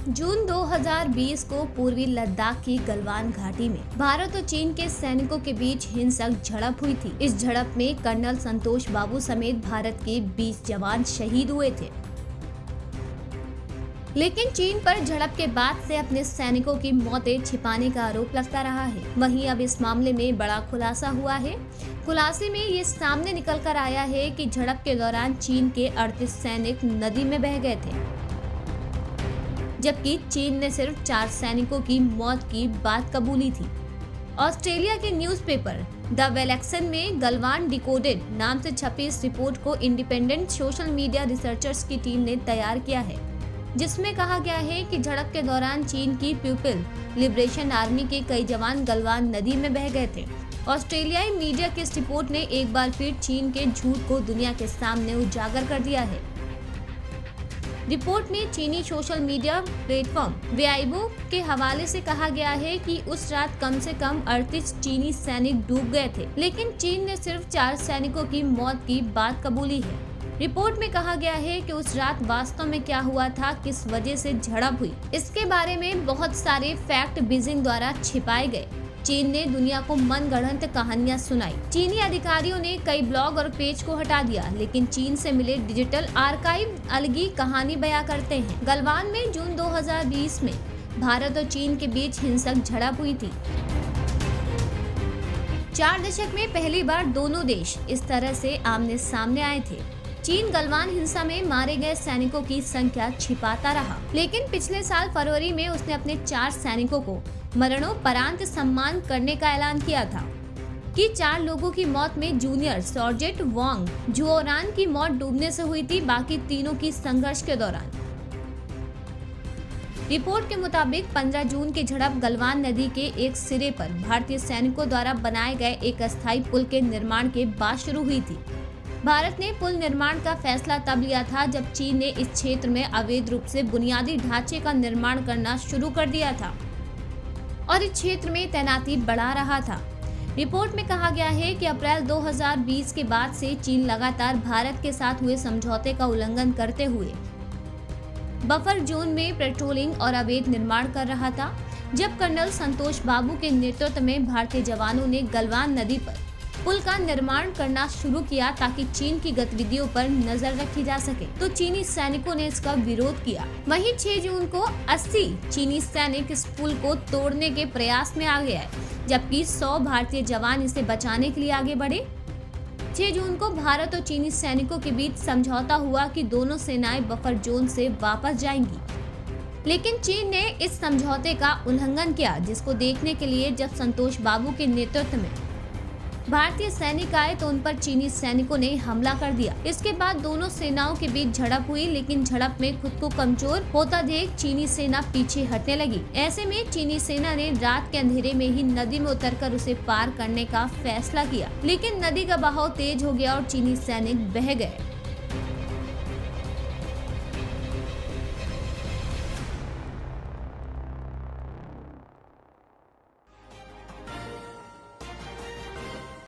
जून 2020 को पूर्वी लद्दाख की गलवान घाटी में भारत और चीन के सैनिकों के बीच हिंसक झड़प हुई थी। इस झड़प में कर्नल संतोष बाबू समेत भारत के 20 जवान शहीद हुए थे। लेकिन चीन पर झड़प के बाद से अपने सैनिकों की मौतें छिपाने का आरोप लगता रहा है। वहीं अब इस मामले में बड़ा खुलासा हुआ है। खुलासे में ये सामने निकल कर आया है कि झड़प के दौरान चीन के 38 सैनिक नदी में बह गए थे, जबकि चीन ने सिर्फ 4 सैनिकों की मौत की बात कबूली थी। ऑस्ट्रेलिया के न्यूज़पेपर द वेलेक्सन में गलवान डिकोडेड नाम से छपी इस रिपोर्ट को इंडिपेंडेंट सोशल मीडिया रिसर्चर्स की टीम ने तैयार किया है, जिसमें कहा गया है कि झड़प के दौरान चीन की पीपल लिबरेशन आर्मी के कई जवान गलवान नदी में बह गए थे। ऑस्ट्रेलियाई मीडिया की इस रिपोर्ट ने एक बार फिर चीन के झूठ को दुनिया के सामने उजागर कर दिया है। रिपोर्ट में चीनी सोशल मीडिया प्लेटफॉर्म वेइबो के हवाले से कहा गया है कि उस रात कम से कम 38 चीनी सैनिक डूब गए थे, लेकिन चीन ने सिर्फ 4 सैनिकों की मौत की बात कबूली है। रिपोर्ट में कहा गया है कि उस रात वास्तव में क्या हुआ था, किस वजह से झड़प हुई, इसके बारे में बहुत सारे फैक्ट बीजिंग द्वारा छिपाए गए। चीन ने दुनिया को मनगढ़ंत कहानियां सुनाई। चीनी अधिकारियों ने कई ब्लॉग और पेज को हटा दिया, लेकिन चीन से मिले डिजिटल आर्काइव अलग ही कहानी बयां करते हैं। गलवान में जून 2020 में भारत और चीन के बीच हिंसक झड़प हुई थी। 4 दशक में पहली बार दोनों देश इस तरह से आमने सामने आए थे। चीन गलवान हिंसा में मारे गए सैनिकों की संख्या छिपाता रहा, लेकिन पिछले साल फरवरी में उसने अपने 4 सैनिकों को मरणोपरांत सम्मान करने का ऐलान किया था कि 4 लोगों की मौत में जूनियर सॉर्जेंट वांग जुओरान की मौत डूबने से हुई थी, बाकी तीनों की संघर्ष के दौरान। रिपोर्ट के मुताबिक 15 जून की झड़प गलवान नदी के एक सिरे पर भारतीय सैनिकों द्वारा बनाए गए एक अस्थायी पुल के निर्माण के बाद शुरू हुई थी। भारत ने पुल निर्माण का फैसला तब लिया था जब चीन ने इस क्षेत्र में अवैध रूप से बुनियादी ढांचे का निर्माण करना शुरू कर दिया था और इस क्षेत्र में तैनाती बढ़ा रहा था। रिपोर्ट में कहा गया है कि अप्रैल 2020 के बाद से चीन लगातार भारत के साथ हुए समझौते का उल्लंघन करते हुए बफर जोन में पेट्रोलिंग और अवैध निर्माण कर रहा था। जब कर्नल संतोष बाबू के नेतृत्व में भारतीय जवानों ने गलवान नदी पर पुल का निर्माण करना शुरू किया ताकि चीन की गतिविधियों पर नजर रखी जा सके, तो चीनी सैनिकों ने इसका विरोध किया। वहीं 6 जून को 80 चीनी सैनिक इस पुल को तोड़ने के प्रयास में आ गए, जबकि 100 भारतीय जवान इसे बचाने के लिए आगे बढ़े। 6 जून को भारत और चीनी सैनिकों के बीच समझौता हुआ कि दोनों सेनाएं बफर जोन से वापस जाएंगी, लेकिन चीन ने इस समझौते का उल्लंघन किया, जिसको देखने के लिए जब संतोष बाबू के नेतृत्व में भारतीय सैनिक आए तो उन पर चीनी सैनिकों ने हमला कर दिया। इसके बाद दोनों सेनाओं के बीच झड़प हुई, लेकिन झड़प में खुद को कमजोर होता देख चीनी सेना पीछे हटने लगी। ऐसे में चीनी सेना ने रात के अंधेरे में ही नदी में उतरकर उसे पार करने का फैसला किया, लेकिन नदी का बहाव तेज हो गया और चीनी सैनिक बह गए।